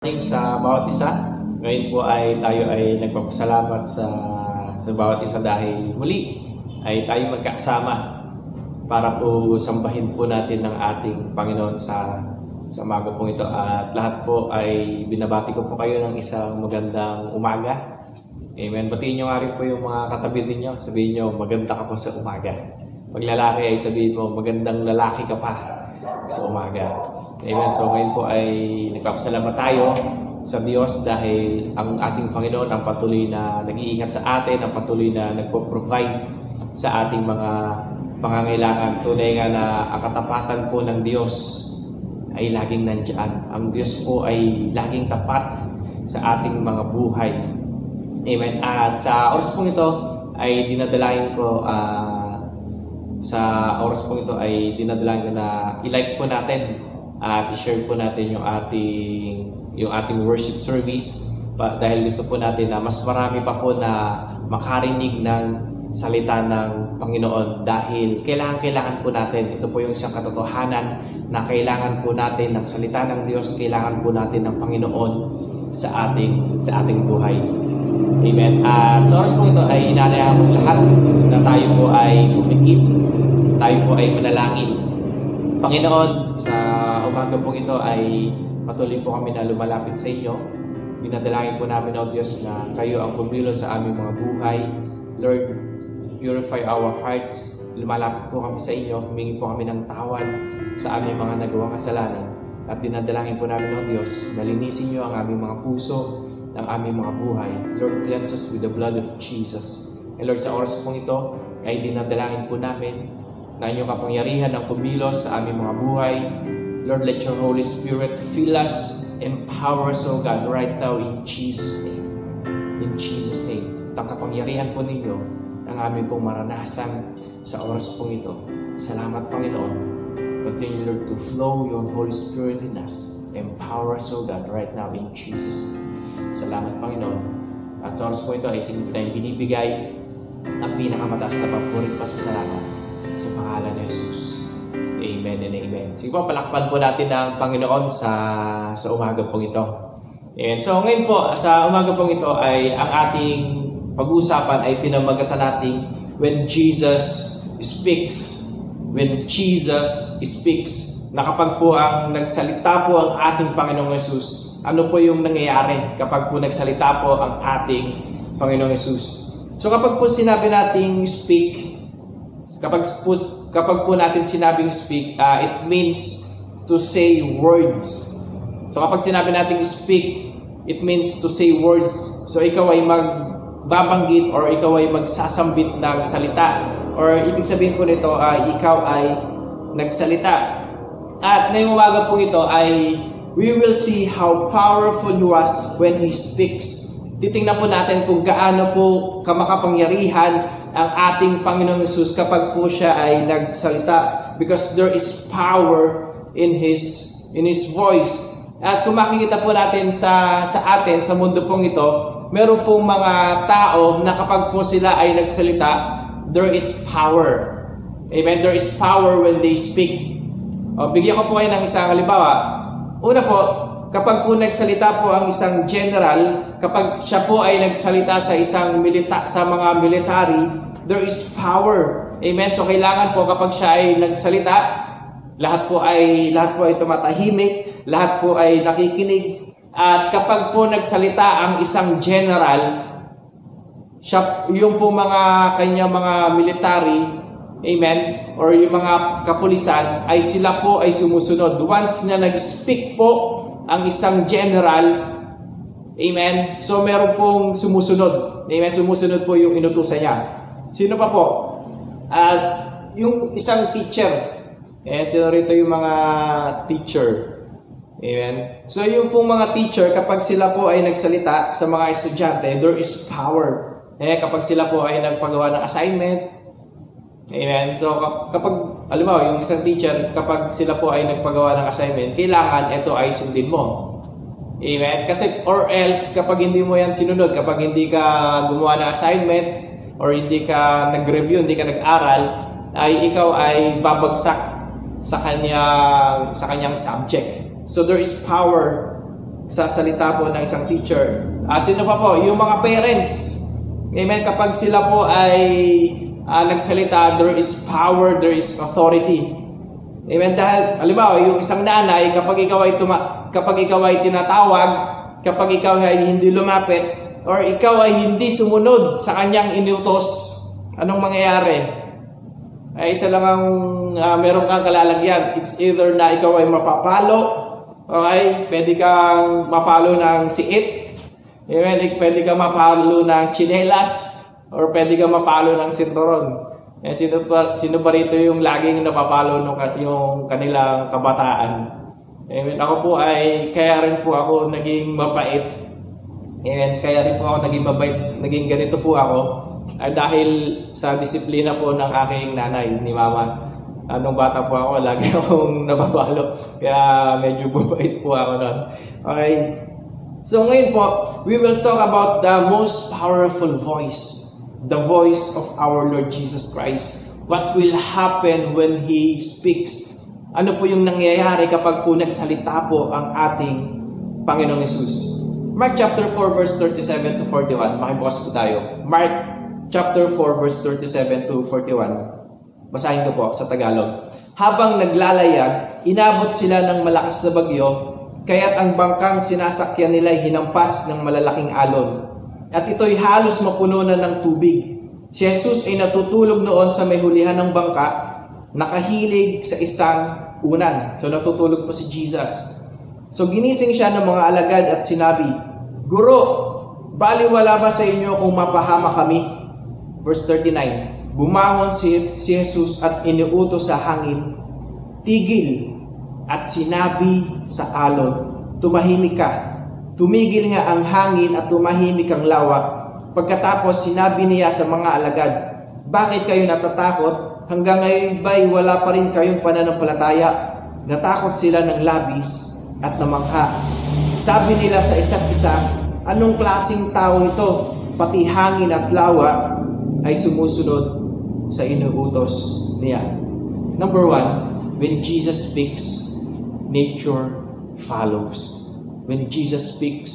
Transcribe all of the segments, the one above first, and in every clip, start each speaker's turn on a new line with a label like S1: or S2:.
S1: Sa bawat isa. Ngayon po ay tayo ay nagpapasalamat sa bawat isa dahil muli ay tayo magkasama para po sambahin po natin ng ating Panginoon sa umaga po ito. At lahat po ay binabati ko po kayo ng isang magandang umaga. Amen. Batiin nyo nga rin po yung mga katabi ninyo. Sabihin nyo, maganda ka po sa umaga. Pag lalaki ay sabihin mo, magandang lalaki ka pa sa umaga. Amen. So ngayon po ay nagpapasalamat tayo sa Diyos dahil ang ating Panginoon ang patuloy na nag-iingat sa atin, ang patuloy na nagpo-provide sa ating mga pangangailangan. Tunay nga na ang katapatan po ng Diyos ay laging nandiyan. Ang Diyos po ay laging tapat sa ating mga buhay. Amen. At sa oras pong ito ay dinadalain ko na i-like po natin at i-share po natin yung ating worship service dahil gusto po natin na mas marami pa po na makarinig ng salita ng Panginoon dahil kailangan po natin. Ito po yung isang katotohanan na kailangan po natin ng salita ng Diyos, kailangan po natin ng Panginoon sa ating buhay. Amen. At sa oras po ito ay inanayahan ko lahat na tayo po ay pumikit, tayo po ay manalangin. Panginoon, sa umaga po ito ay patuloy po kami na lumalapit sa inyo. Binadalangin po namin, O Diyos, na kayo ang pumilo sa aming mga buhay. Lord, purify our hearts. Lumalapit po kami sa inyo. Humingi po kami ng tawad sa aming mga nagawang kasalanan. At dinadalangin po namin, O Diyos, na linisin niyo ang aming mga puso, ang aming mga buhay. Lord, cleanse us with the blood of Jesus. And Lord, sa oras po ito ay dinadalangin po namin na inyong kapangyarihan ng kumilos sa aming mga buhay. Lord, let your Holy Spirit fill us, empower us, O God, right now in Jesus' name. In Jesus' name. Ang kapangyarihan po ninyo ang aming pong maranasan sa oras pong ito. Salamat, Panginoon. Continue, Lord, to flow your Holy Spirit in us. Empower us, O God, right now in Jesus' name. Salamat, Panginoon. At sa oras po ito ay sinibigay binibigay ang pinakamataas na papurit pa sa salamat. Sa pangalan ni Jesus. Amen and amen. Sige po, palakpan po natin ang Panginoon sa umaga pong ito. And so ngayon po, sa umaga pong ito ay ang ating pag-uusapan ay pinamagatan natin when Jesus speaks. When Jesus speaks. Na kapag po ang nagsalita po ang ating Panginoong Jesus, ano po yung nangyayari kapag po nagsalita po ang ating Panginoong Jesus? So kapag po sinabi nating speak, Kapag po natin sinabing speak, it means to say words. So kapag sinabi natin speak, it means to say words. So ikaw ay magbabanggit or ikaw ay magsasambit ng salita. Or ibig sabihin po nito, ikaw ay nagsalita. At ngayong umaga po ito ay we will see how powerful He was when He speaks. Titingnan po natin kung gaano po kamakapangyarihan ang ating Panginoong Hesus kapag po siya ay nagsalita, because there is power in His voice. At kung makikita po natin sa mundo pong ito, meron pong mga tao na kapag po sila ay nagsalita, there is power. Amen? There is power when they speak. Bigyan ko po kayo ng isang halimbawa. Una po, kapag po nagsalita po ang isang general, kapag siya po ay nagsalita sa mga military, there is power. Amen. So kailangan po kapag siya ay nagsalita, lahat po ay tumatahimik, lahat po ay nakikinig. At kapag po nagsalita ang isang general, yung po kanyang mga military, amen, or yung mga kapulisan, ay sila po ay sumusunod. Once na nag-speak po ang isang general, amen, so meron pong sumusunod. Amen, sumusunod po yung inutusan niya. Sino pa po? Yung isang teacher. Ayan, sino rito yung mga teacher? Amen. So yung pong mga teacher, kapag sila po ay nagsalita sa mga estudyante, there is power. Kapag sila po ay nagpagawa ng assignment, amen. So kapag, alam mo, yung isang teacher, kapag sila po ay nagpagawa ng assignment, kailangan ito ay sundin mo. Amen. Kasi or else, kapag hindi mo yan sinunod, kapag hindi ka gumawa ng assignment, or hindi ka nag-review, hindi ka nag-aral, ay ikaw ay babagsak sa kanyang subject. So there is power sa salita po ng isang teacher. Sino pa po? Yung mga parents. Amen? Kapag sila po ay nagsalita, there is power, there is authority. Amen? Dahil, halimbawa, yung isang nanay, kapag ikaw ay tinatawag, kapag ikaw ay hindi lumapit, or ikaw ay hindi sumunod sa kanyang inutos, anong mangyayari? Ay isa lang ang meron kang kalalagyan. It's either na ikaw ay mapapalo, okay? Pwede kang mapalo ng siit, amen? Pwede kang mapalo ng tsinelas, or pwede kang mapalo ng sinturon. Sino ba rito yung laging napapalo yung kanilang kabataan? Amen. Ako po ay, kaya rin po ako naging mabait. Amen. Kaya rin po ako naging mabait, naging ganito po ako. Dahil sa disiplina po ng aking nanay, ni mama. Nung bata po ako, lagi akong napapalo. Kaya medyo mabait po ako nun. Okay. So ngayon po, we will talk about the most powerful voice. The voice of our Lord Jesus Christ. What will happen when He speaks? Ano po yung nangyayari kapag po nagsalita po ang ating Panginoong Yesus? Mark chapter 4 verse 37 to 41. Makibukas po tayo. Mark chapter 4 verse 37 to 41. Basahin ko po sa Tagalog. Habang naglalayag, inabot sila ng malakas na bagyo, kaya't ang bangkang sinasakyan nila ay hinampas ng malalaking alon. At ito'y halos mapuno na ng tubig. Si Jesus ay natutulog noon sa may hulihan ng bangka, nakahilig sa isang unan. So natutulog po si Jesus. So ginising siya ng mga alagad at sinabi, Guro, baliwala ba sa inyo kung mapahama kami? Verse 39, bumangon si Jesus at iniutos sa hangin, tigil, at sinabi sa alon, tumahimik ka. Tumigil nga ang hangin at tumahimik ang lawa. Pagkatapos sinabi niya sa mga alagad, bakit kayo natatakot? Hanggang ngayon ba'y wala pa rin kayong pananampalataya? Natakot sila ng labis at namangha. Sabi nila sa isa't isa, anong klaseng tao ito? Pati hangin at lawa ay sumusunod sa inuutos niya. Number 1, when Jesus speaks, nature follows. When Jesus speaks,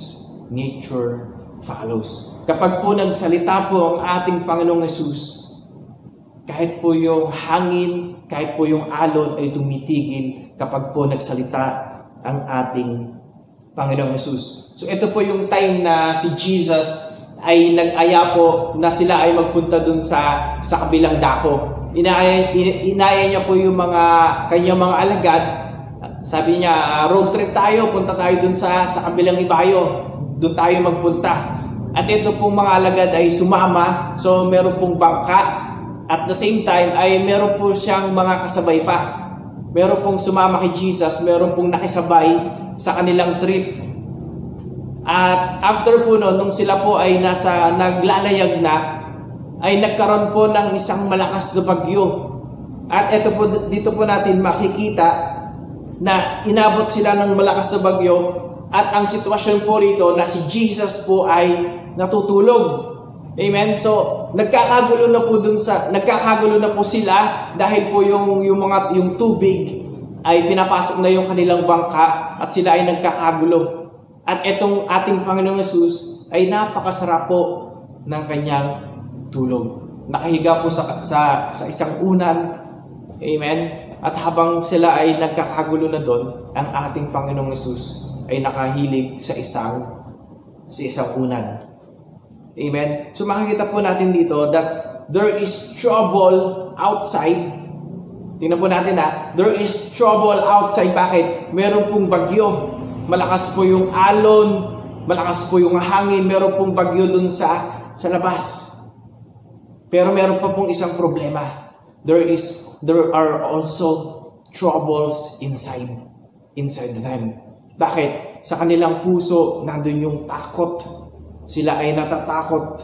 S1: nature follows. Kapag po nagsalita po ang ating Panginoong Yesus, kahit po yung hangin, kahit po yung alon ay tumitigil kapag po nagsalita ang ating Panginoong Yesus. So ito po yung time na si Jesus ay nag-aya po na sila ay magpunta dun sa kabilang dako. Inaya niya po yung kanyang mga alagad. Sabi niya, road trip tayo, punta tayo dun sa kabilang ibayo. Doon tayo magpunta. At ito pong mga alagad ay sumama. So meron pong bangka. At the same time ay meron po siyang mga kasabay pa. Meron pong sumama kay Jesus, meron pong nakisabay sa kanilang trip. At after po noon, nung sila po ay naglalayag na, ay nagkaroon po ng isang malakas na bagyo. At ito po, dito po natin makikita na inabot sila ng malakas na bagyo at ang sitwasyon po rito na si Jesus po ay natutulog. Amen? So, nagkakagulo na po sila dahil po yung tubig ay pinapasok na yung kanilang bangka at sila ay nagkakagulo. At itong ating Panginoong Yesus ay napakasarap po ng kanyang tulog. Nakahiga po sa isang unan. Amen? At habang sila ay nagkakagulo na doon, ang ating Panginoong Yesus ay nakahilig sa isang unan. Amen? So makikita po natin dito that there is trouble outside. Tingnan po natin there is trouble outside. Bakit? Meron pong bagyo. Malakas po yung alon, malakas po yung hangin, meron pong bagyo dun sa labas. Pero meron pa pong isang problema. There are also troubles inside them. Bakit? Sa kanilang puso, nandun yung takot. Sila ay natatakot.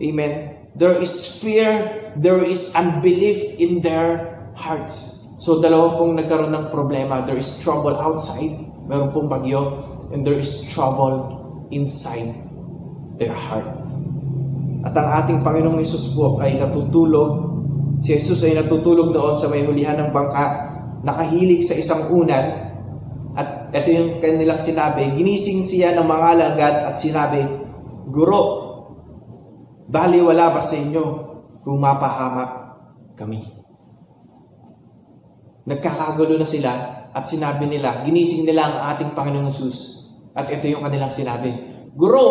S1: Amen? There is fear, there is unbelief in their hearts. So, dalawa pong nagkaroon ng problema. There is trouble outside, meron pong bagyo, and there is trouble inside their heart. At ang ating Panginoong Yesus po ay natutulog. Si Jesus ay natutulog doon sa may hulihan ng bangka, nakahilig sa isang unan, at ito yung kanilang sinabi, ginising siya ng mga alagad at sinabi, Guro, baliwala ba sa inyo kung mapahamak kami? Nagkakagulo na sila at sinabi nila, ginising nila ang ating Panginoong Hesus. At ito yung kanilang sinabi, Guro,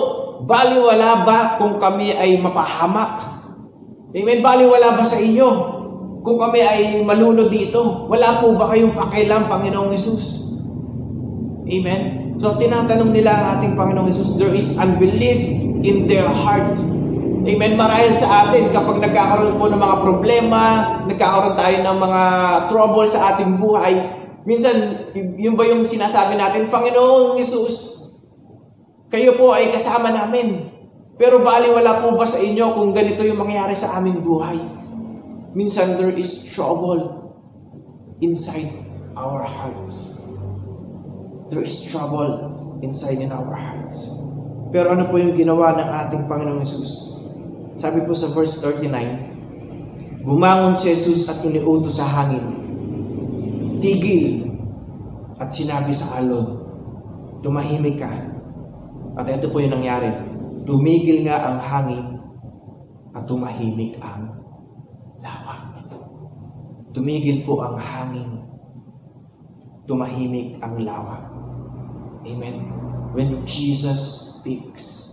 S1: baliwala ba kung kami ay mapahamak? Amen, baliwala ba sa inyo kung kami ay malunod dito? Wala po ba kayong pakialam, Panginoong Hesus? Amen? So, tinatanong nila ang ating Panginoong Hesus, there is unbelief in their hearts. Amen? Marahil sa atin, kapag nagkakaroon po ng mga problema, nagkakaroon tayo ng mga trouble sa ating buhay, minsan, yun ba yung sinasabi natin, Panginoong Hesus, kayo po ay kasama namin. Pero baliwala po ba sa inyo kung ganito yung mangyayari sa aming buhay? Minsan, there is trouble inside our hearts. There is trouble inside in our hearts. Pero ano po yung ginawa ng ating Panginoong Hesus? Sabi po sa verse 39, bumangon si Jesus at iniutos sa hangin, tigil, at sinabi sa alon, tumahimik ka. At ito po yung nangyari. Tumigil nga ang hangin at tumahimik ang lawa. Tumigil po ang hangin, tumahimik ang lawa. Amen. When Jesus speaks,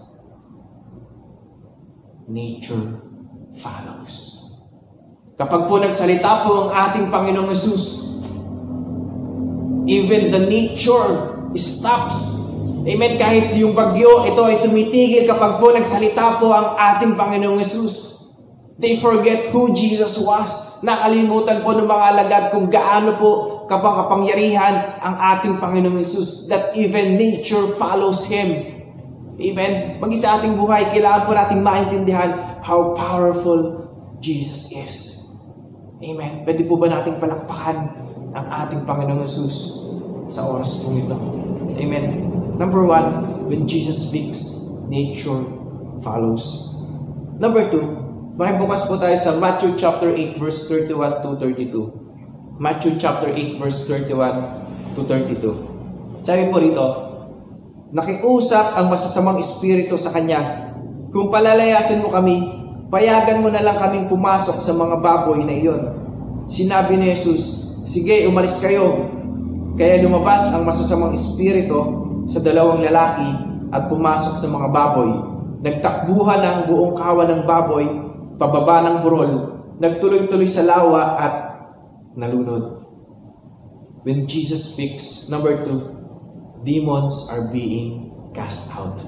S1: nature follows. Kapag po nagsalita po ang ating Panginoong Hesus, even the nature stops. Amen. Kahit yung bagyo, ito ay tumitigil kapag po nagsalita po ang ating Panginoong Hesus. They forget who Jesus was. Nakalimutan po ng mga alagad kung gaano po kapangyarihan ang ating Panginoong Hesus, that even nature follows Him. Amen. Maging sa ating buhay, kailangan po nating maintindihan how powerful Jesus is. Amen. Pwede po ba nating palakpakan ang ating Panginoong Hesus sa oras po ito? Amen. Number one, when Jesus speaks, nature follows. Number two, makibukas po tayo sa Matthew chapter 8, verse 31 to 32. Matthew chapter 8, verse 31 to 32. Sabi po rito, nakiusap ang masasamang espiritu sa kanya, kung palalayasin mo kami, payagan mo na lang kaming pumasok sa mga baboy na iyon. Sinabi ni Jesus, sige, umalis kayo. Kaya lumabas ang masasamang espiritu sa dalawang lalaki at pumasok sa mga baboy. Nagtakbuhan ang buong kawan ng baboy, pababa ng burol, nagtuloy-tuloy sa lawa at nalunod. When Jesus speaks, number two, demons are being cast out.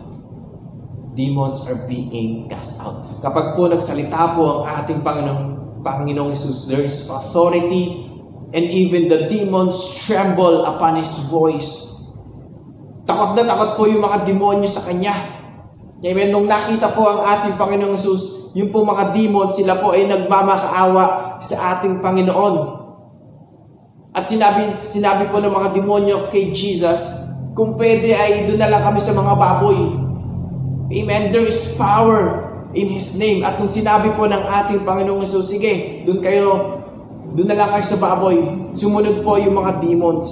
S1: Demons are being cast out. Kapag po nagsalita po ang ating Panginoong Hesus, there is authority and even the demons tremble upon His voice. Takot na takot po yung mga demonyo sa Kanya. Amen. Nung nakita po ang ating Panginoong Hesus, yung po mga demon, sila po ay nagmamakaawa sa ating Panginoon. At sinabi po ng mga demonyo kay Jesus, kung pwede ay doon na lang kami sa mga baboy. Amen. There is power in His name. At nung sinabi po ng ating Panginoong Hesus, sige, doon na lang kayo sa baboy. Sumunod po yung mga demons.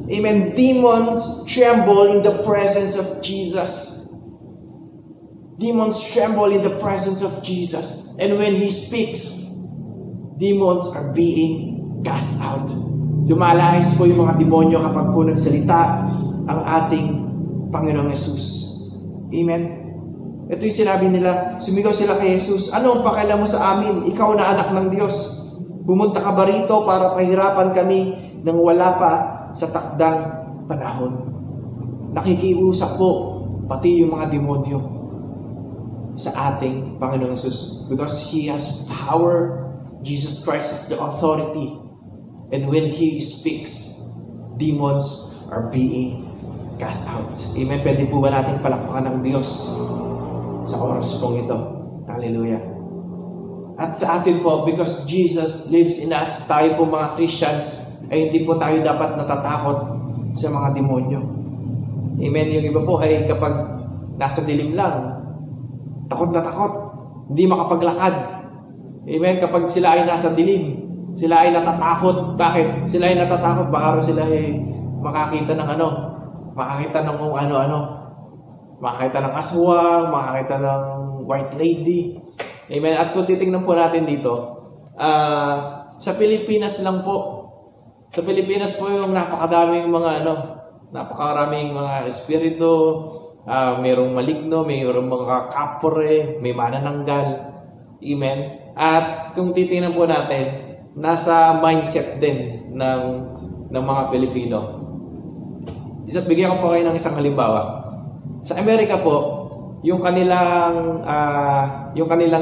S1: Amen. Demons tremble in the presence of Jesus. Demons tremble in the presence of Jesus. And when He speaks, demons are being cast out. Lumalayas po yung mga demonyo kapag po nagsalita ang ating Panginoong Hesus. Amen. Ito yung sinabi nila, sumigaw sila kay Jesus, ano ang pakialam mo sa amin? Ikaw na anak ng Diyos. Pumunta ka ba rito para pahirapan kami nang wala pa sa takdang panahon? Nakikiusap po pati yung mga demonyo sa ating Panginoong Hesus because He has power. Jesus Christ is the authority. And when He speaks, demons are being cast out. Amen. Pwede po ba natin palakpakan ng Diyos sa oras pong ito? Hallelujah. At sa atin po, because Jesus lives in us, tayo po mga Christians, ay hindi po tayo dapat natatakot sa mga demonyo. Amen. Yung iba po ay kapag nasa dilim lang, takot na takot, hindi makapaglakad. Amen. Kapag sila ay nasa dilim, sila ay natatakot. Bakit? Sila ay natatakot. Baka sila ay makakita ng makakita ng kung ano-ano. Makakita ng aswang, makakita ng white lady. Amen. At kung titingnan po natin dito, sa Pilipinas lang po. Sa Pilipinas po yung napakaraming mga espiritu, mayroong maligno, mayroong mga kapre, may manananggal. Amen. At kung titingnan po natin, nasa mindset din ng mga Pilipino. Bigyan ko po kayo ng isang halimbawa. Sa Amerika po, yung kanilang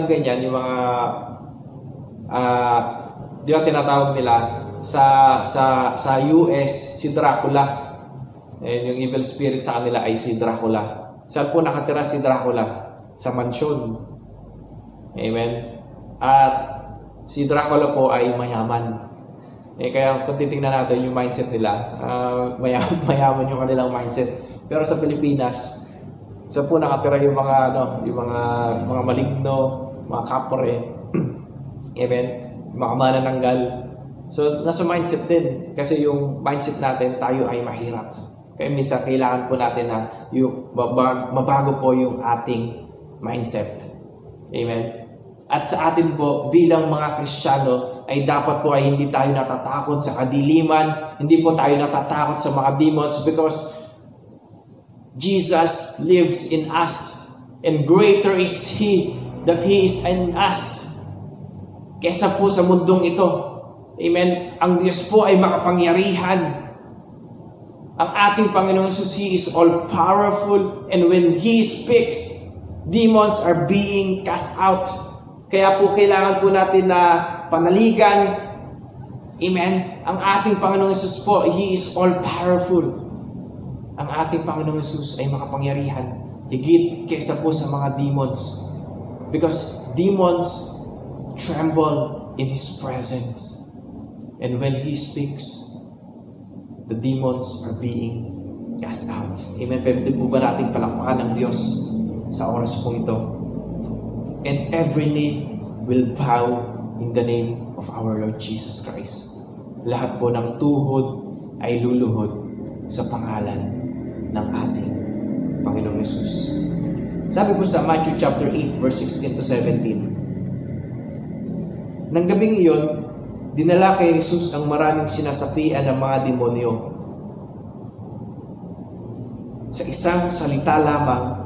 S1: ganyan, yung mga di ba tinatawag nila sa US si Dracula. And yung evil spirit sa kanila ay si Dracula. Saan po nakatira si Dracula? Sa mansyon. Amen. At si Dracula po ay mayaman. Kaya kung titingnan natin yung mindset nila, mayaman yung kanilang mindset. Pero sa Pilipinas, saan po nakatira yung mga maligno, mga kapre, amen, mga manananggal. So, nasa mindset din. Kasi yung mindset natin, tayo ay mahirap. Kaya minsan, kailangan po natin na mabago po yung ating mindset. Amen. At sa atin po, bilang mga Kristiyano, ay dapat po ay hindi tayo natatakot sa kadiliman, hindi po tayo natatakot sa mga demons because Jesus lives in us and greater is He that He is in us kesa po sa mundong ito. Amen. Ang Diyos po ay makapangyarihan. Ang ating Panginoon Jesus, He is all-powerful, and when He speaks, demons are being cast out. Kaya po kailangan po natin na panaligan. Amen. Ang ating Panginoon Jesus po, He is all-powerful. Ang ating Panginoon Jesus ay makapangyarihan. Higit kaysa po sa mga demons. Because demons tremble in His presence. And when He speaks, the demons are being cast out. Amen. Pwede po ba natin palakpakan ng Diyos sa oras po ito? And every knee will bow in the name of our Lord Jesus Christ. Lahat po ng tuhod ay luluhod sa pangalan ng ating Panginoong Yesus. Sabi po sa Matthew chapter 8, verse 16 to 17. Nang gabing iyon, dinala kay Jesus ang maraming sinasapian ng mga demonyo. Sa isang salita lamang,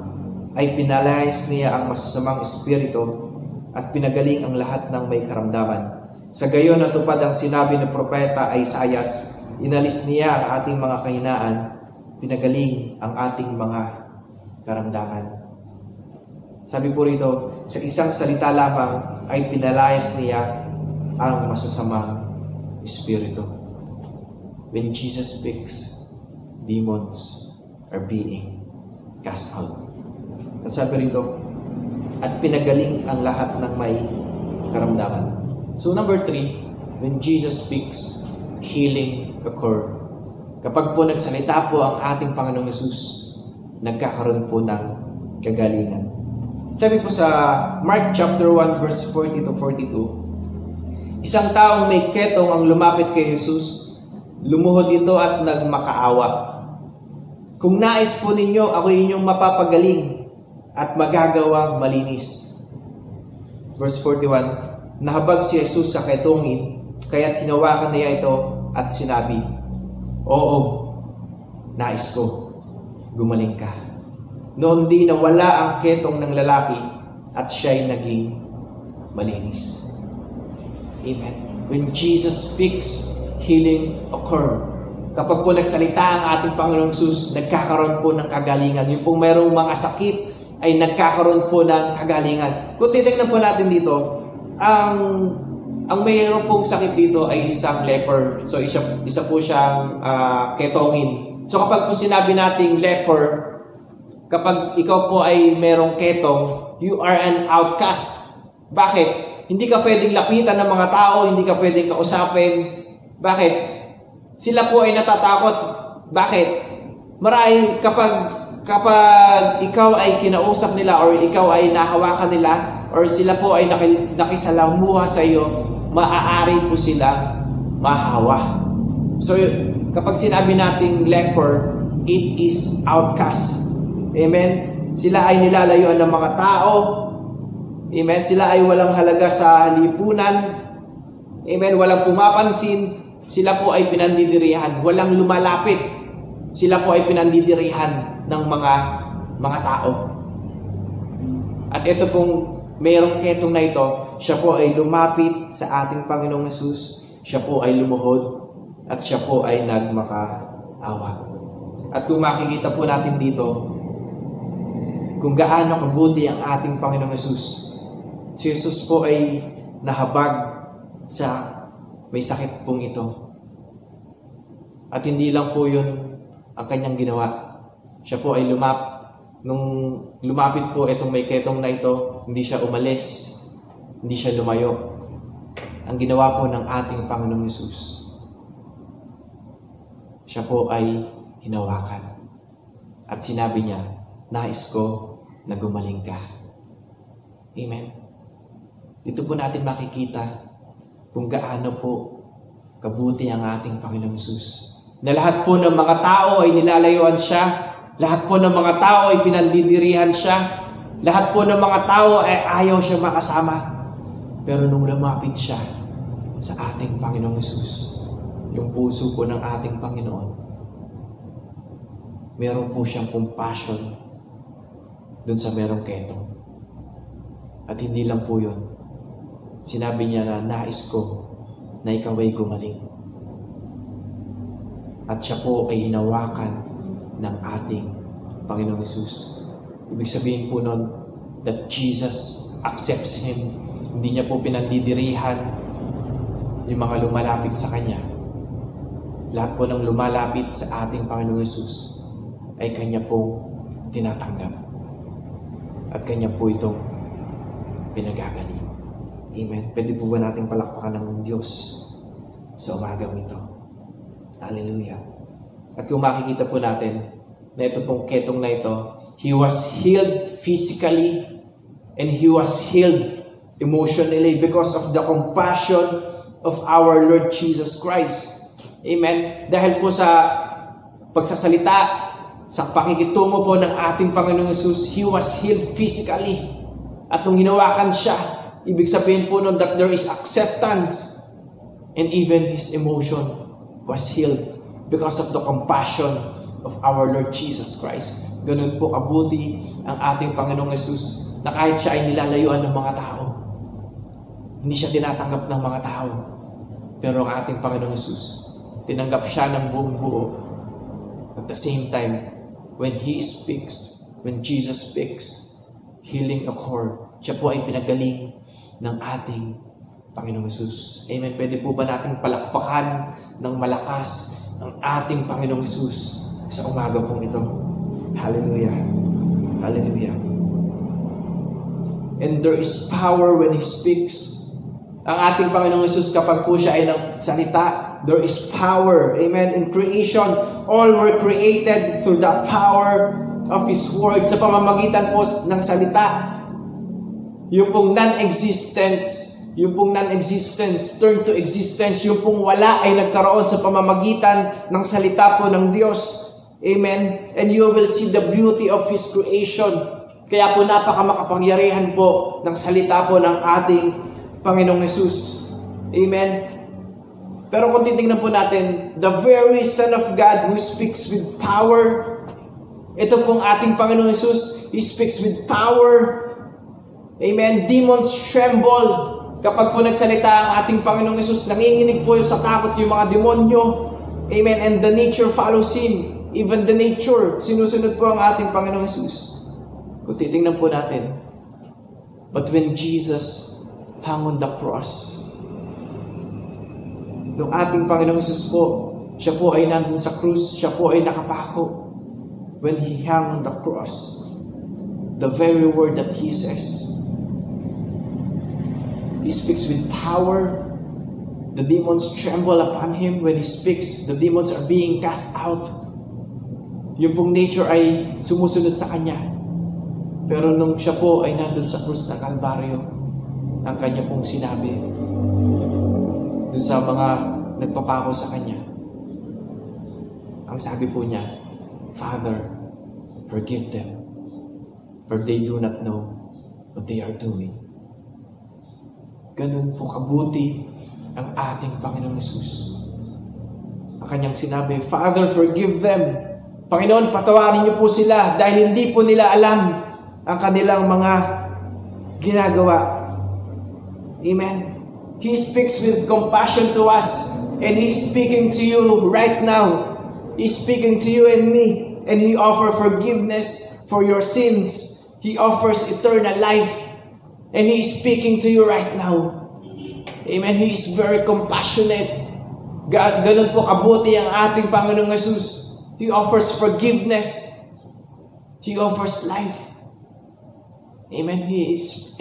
S1: ay pinalayas niya ang masasamang espiritu at pinagaling ang lahat ng may karamdaman. Sa gayon natupad ang sinabi ng propeta Isaias, inalis niya ang ating mga kahinaan, pinagaling ang ating mga karamdaman. Sabi po rito, sa isang salita lamang ay pinalayas niya ang masasamang espiritu. When Jesus speaks, demons are being cast out. At sabi rito, at pinagaling ang lahat ng may karamdaman. So number 3, when Jesus speaks, healing occur. Kapag po nagsalita po ang ating Panginoong Yesus, nagkakaroon po ng kagalingan. Sabi po sa Mark chapter 1 verse 40 to 42, isang taong may ketong ang lumapit kay Jesus, lumuhod ito at nagmakaawa. Kung nais po ninyo, ako inyong mapapagaling at magagawang malinis. Verse 41, nahabag si Jesus sa ketongin, kaya't hinawakan niya ito at sinabi, oo, nais ko, gumaling ka. Noon di nawala ang ketong ng lalaki at siya'y naging malinis. Amen. When Jesus speaks, healing occur. Kapag po nagsalita ang ating Panginoong Jesus, nagkakaroon po ng kagalingan. Yung pong mayroong mga sakit, ay nagkakaroon po ng kagalingan. Kung titignan po natin dito, ang mayroon pong sakit dito ay isang leper. So, isa po siyang ketongin. So, kapag po sinabi nating leper, kapag ikaw po ay merong ketong, you are an outcast. Bakit? Hindi ka pwedeng lapitan ng mga tao, hindi ka pwedeng kausapin. Bakit? Sila po ay natatakot. Bakit? Marahil kapag ikaw ay kinausap nila or ikaw ay nahawakan nila or sila po ay nakisalamuha sa iyo, maaari po sila mahawa. So, kapag sinabi nating leper, it is outcast. Amen? Sila ay nilalayuan ng mga tao. Amen? Sila ay walang halaga sa lipunan. Amen? Walang pumapansin. Sila po ay pinandidirihan. Walang lumalapit. Sila po ay pinandidirihan ng mga tao. At ito pong mayroong ketong na ito, siya po ay lumapit sa ating Panginoong Hesus. Siya po ay lumuhod at siya po ay nagmakaawa. At kung makikita po natin dito, kung gaano kabuti ang ating Panginoong Hesus. Si Hesus po ay nahabag sa may sakit pong ito. At hindi lang po yun ang kanyang ginawa. Siya po ay nung lumapit po itong may ketong na ito, hindi siya umalis, hindi siya lumayo. Ang ginawa po ng ating Panginoong Hesus, siya po ay hinawakan. At sinabi niya, nais ko na gumaling ka. Amen. Dito po natin makikita kung gaano po kabuti ang ating Panginoong Hesus. Na lahat po ng mga tao ay nilalayuan siya. Lahat po ng mga tao ay pinandidirihan siya. Lahat po ng mga tao ay ayaw siya makasama. Pero nung lumapit siya sa ating Panginoong Hesus, yung puso po ng ating Panginoon, meron po siyang compassion dun sa merong ketong. At hindi lang po yun. Sinabi niya na nais ko na ikaw ay gumaling. At siya po ay hinawakan ng ating Panginoong Hesus. Ibig sabihin po nun that Jesus accepts him. Hindi niya po pinandidirihan yung mga lumalapit sa Kanya. Lahat po ng lumalapit sa ating Panginoong Hesus ay Kanya po tinatanggap. At Kanya po itong pinagagaling. Amen. Pwede po ba natin palakpakan ng Diyos sa umagang ito? Hallelujah. At kung makikita po natin na ito pong ketong na ito, he was healed physically and he was healed emotionally because of the compassion of our Lord Jesus Christ. Amen. Dahil po sa pagsasalita, sa pakikitungo po ng ating Panginoong Hesus, he was healed physically. At nung hinawakan siya, ibig sabihin po nun that there is acceptance and even his emotion was healed because of the compassion of our Lord Jesus Christ. Ganun po kabuti ang ating Panginoong Hesus na kahit siya ay nilalayuan ng mga tao, hindi siya tinatanggap ng mga tao. Pero ang ating Panginoong Hesus, tinanggap siya ng buong buo. At the same time, when He speaks, when Jesus speaks, healing occur. Siya po ay pinagaling ng ating Panginoong Hesus. Amen. Pwede po ba nating palakpakan ng malakas ang ating Panginoong Hesus sa umaga pong ito? Hallelujah. Hallelujah. And there is power when He speaks. Ang ating Panginoong Hesus, kapag po siya ay nagsalita, there is power. Amen. In creation, all were created through the power of His Word. Sa pamamagitan po ng salita, yung pong non-existence turn to existence. Yung pong wala ay nagkaroon sa pamamagitan ng salita po ng Diyos. Amen. And you will see the beauty of His creation. Kaya po napakamakapangyarihan po ng salita po ng ating Panginoong Hesus. Amen. Pero kung titingnan po natin, the very Son of God who speaks with power, ito pong ating Panginoong Hesus, He speaks with power. Amen. Demons tremble. Kapag po nagsalita ang ating Panginoong Hesus, nanginginig po sa takot yung mga demonyo. Amen. And the nature follows Him. Even the nature, sinusunod po ang ating Panginoong Hesus. Kung titingnan po natin, but when Jesus hung on the cross, nung ating Panginoong Hesus po, siya po ay nandun sa krus, siya po ay nakapako. When He hung on the cross, the very word that He says, He speaks with power. The demons tremble upon Him. When He speaks, the demons are being cast out. Yung pong nature ay sumusunod sa Kanya. Pero nung siya po ay nandun sa krus ng Kalbaryo, ang Kanya pong sinabi dun sa mga nagpapako sa Kanya, ang sabi po niya, Father, forgive them, for they do not know what they are doing. Ganun po kabuti ang ating Panginoong Hesus. Ang kanyang sinabi, Father, forgive them. Panginoon, patawarin niyo po sila dahil hindi po nila alam ang kanilang mga ginagawa. Amen. He speaks with compassion to us, and He's speaking to you right now. He's speaking to you and me, and He offers forgiveness for your sins. He offers eternal life, and He is speaking to you right now. Amen. He is very compassionate. Ganun po kabuti ang ating Panginoong Hesus. He offers forgiveness. He offers life. Amen. He is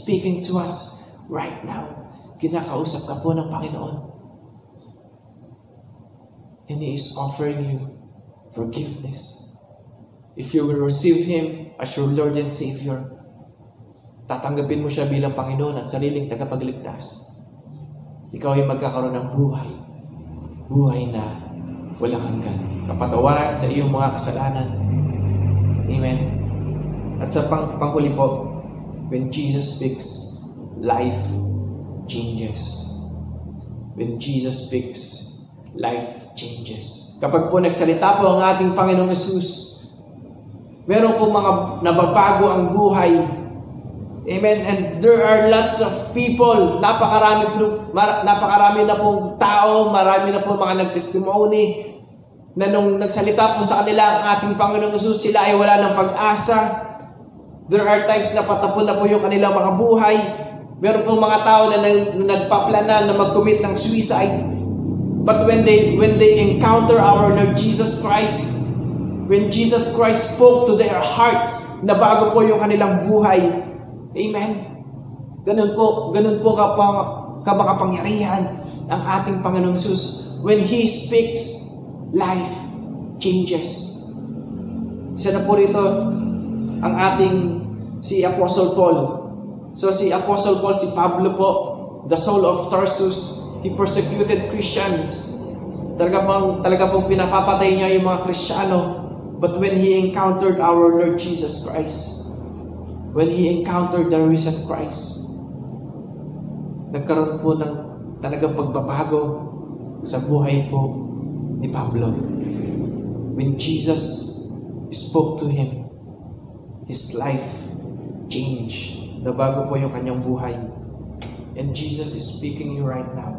S1: speaking to us right now. Kinakausap ka po ng Panginoon. And He is offering you forgiveness. If you will receive Him as your Lord and Savior, tatanggapin mo siya bilang Panginoon at sariling tagapagligtas, ikaw ay magkakaroon ng buhay. Buhay na walang hanggan. Kapatawaran sa iyong mga kasalanan. Amen. At sa panghuli po, when Jesus speaks, life changes. When Jesus speaks, life changes. Kapag po nagsalita po ang ating Panginoong Hesus, meron po mga nababago ang buhay. Amen. And there are lots of people, napakarami na pong tao, marami na pong mga nag-testimony na nung nagsalita po sa kanila ang ating Panginoong Hesus, sila ay wala ng pag-asa. There are times na patapon na po yung kanilang mga buhay. Meron pong mga tao na nagpaplana na mag-commit ng suicide. But when they encounter our Lord Jesus Christ, when Jesus Christ spoke to their hearts, nabago po yung kanilang buhay. Amen. Ganun po kamakapangyarihan ang ating Panginoong Hesus. When He speaks, life changes. Isa na po rito ang ating si Apostle Paul. So si Apostle Paul, si Pablo po, the Saul of Tarsus, he persecuted Christians. Talaga pong pinapapatay niya yung mga Kristiyano. But when he encountered our Lord Jesus Christ, when he encountered the risen Christ, nagkaroon po ng talagang pagbabago sa buhay po ni Pablo. When Jesus spoke to him, his life changed. Nabago po yung kanyang buhay. And Jesus is speaking you right now.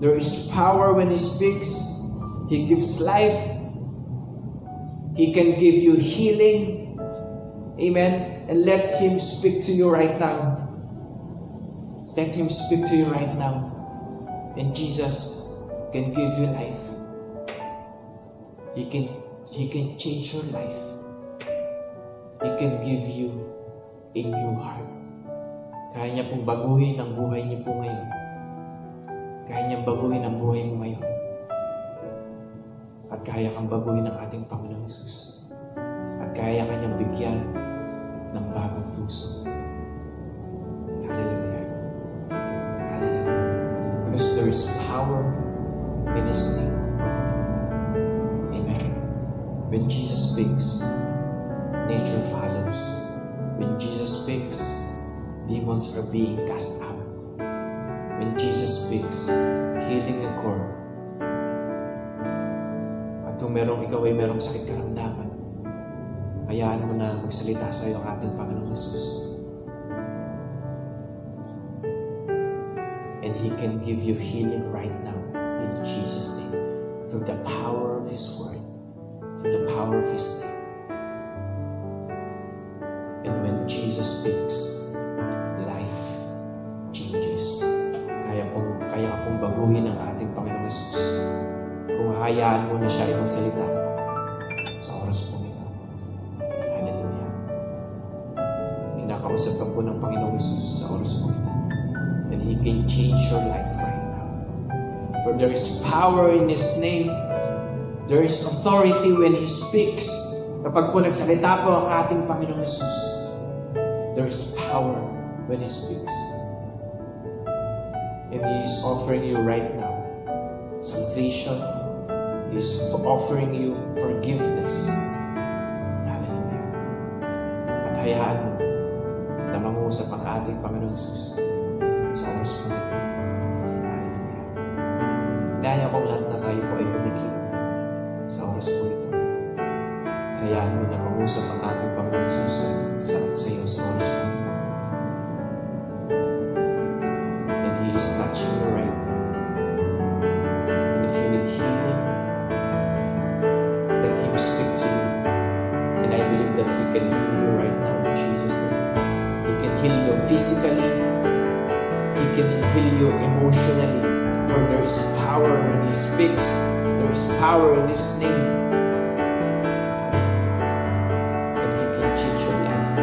S1: There is power when He speaks. He gives life. He can give you healing. Amen. And let Him speak to you right now. Let Him speak to you right now. And Jesus can give you life. He can change your life. He can give you a new heart. Kaya niya pong baguhin ang buhay niyo po ngayon. Kaya niyang baguhin ang buhay mo ngayon. At kaya kang baguhin ng ating Panginoong Hesus. At kaya kanyang bigyan ng bagong puso. Hallelujah. Hallelujah. Because there is power in His name. Amen. When Jesus speaks, nature follows. When Jesus speaks, demons are being cast out. When Jesus speaks, healing occur. At kung ikaw ay merong sakit karamdaman, hayaan mo na magsalita sa iyo ang ating Panginoong Hesus. And He can give you healing right now in Jesus' name. Through the power of His Word. Through the power of His name. And when Jesus speaks, life changes. Kaya ka pong baguhin ang ating Panginoong Hesus. Kung hayaan mo na siya ay magsalita sa oras po ito. Hallelujah. Kinakausap ka po ng Panginoong Hesus sa oras po ito. And He can change your life right now. For there is power in His name. There is authority when He speaks. Kapag po nagsalita po ang ating Panginoong Hesus, there is power when He speaks. And He is offering you right now salvation. He He's offering you forgiveness. Hallelujah. At hayaan mo na mangusap ang ating Panginoong Jesus sa oras po ito. Hallelujah. Kaya kung lahat na tayo po ay pumikit sa oras po ito. Hayaan mo na mangusap ang ating Panginoong Jesus sa iyo sa oras po ito. And He is touching you right now. And if you need healing, let Him speak to you. And I believe that He can heal you right now in Jesus' name. He can heal you physically. He can heal you emotionally. For there is power when He speaks. There is power in His name. And He can change your life.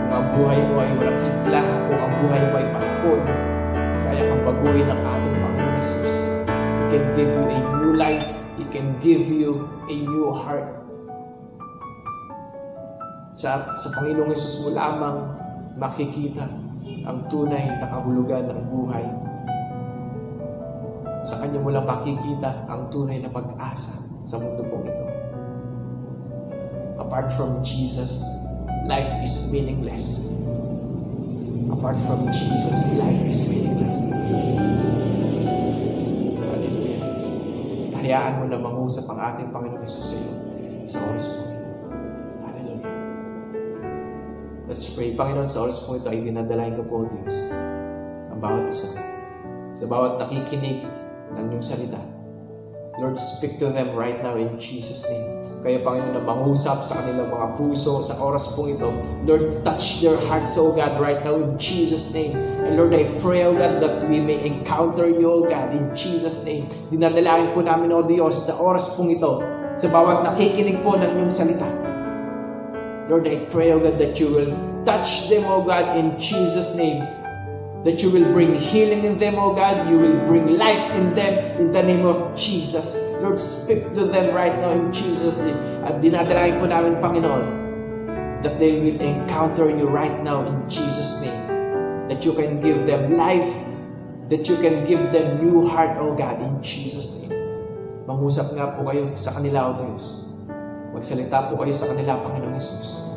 S1: Kung ang buhay mo ay walang sigla, kung ang buhay mo ay pagod, kaya kang baguhin ng ating Panginoon Jesus. He can give you a new life. He can give you a new heart. Sa Panginoong Jesus mo lamang makikita ang tunay na kahulugan ng buhay. Sa Kanya mo lang makikita ang tunay na pag-asa sa mundo pong ito. Apart from Jesus, life is meaningless. Apart from Jesus, life is meaningless. Hallelujah. Hayaan mo na mangusap ang ating Panginoong Jesus sa iyo sa oras mo. Hallelujah. Let's pray. Panginoon, sa oras po ito ay dinadalain ko po, Diyos, ang bawat isa. Sa bawat nakikinig ng iyong salita. Lord, speak to them right now in Jesus' name. Kaya, Panginoon, na mangusap sa kanilang mga puso sa oras po ito. Lord, touch their hearts, O God, right now in Jesus' name. And Lord, I pray, O God, that we may encounter you, O God, in Jesus' name. Dinadalangin po namin, O Diyos, sa oras po ito, sa bawat nakikinig po ng iyong salita. Lord, I pray, O God, that you will touch them, O God, in Jesus' name. That you will bring healing in them, O God. You will bring life in them in the name of Jesus. Lord, speak to them right now in Jesus' name. At dinadalangin po namin, Panginoon, that they will encounter you right now in Jesus' name. That you can give them life. That you can give them new heart, O God, in Jesus' name. Mangusap nga po kayo sa kanila, O Diyos. Magsalita po kayo sa kanila, Panginoong Jesus.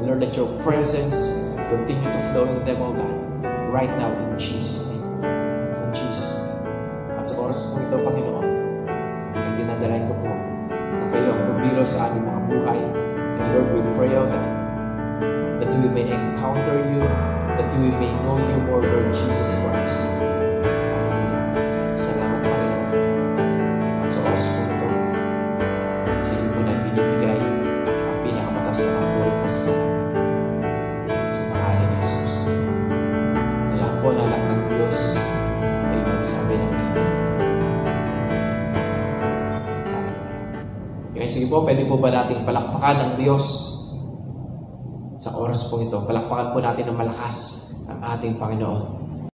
S1: And Lord, let your presence continue to flow in them, O God. Right now, in Jesus' name. In Jesus' name. At sa oras po ito, Panginoon, ang dinadalain ko po na kayo ang bumiro sa aming mga buhay. And Lord, we pray, O God, that we may encounter you, that we may know you more, Lord Jesus Christ. Salamat, Panginoon. At sa oras po ito, sa iyo po na binibigay ang pinakamataas na kapulit na sasama. Sa pangalan ni Jesus. Po na lang ng Diyos ay magsabi ng Amen. Okay, sige po, pwede po ba natin palakpakan ng Diyos sa oras po ito? Palakpakan po natin ng malakas ang ating Panginoon.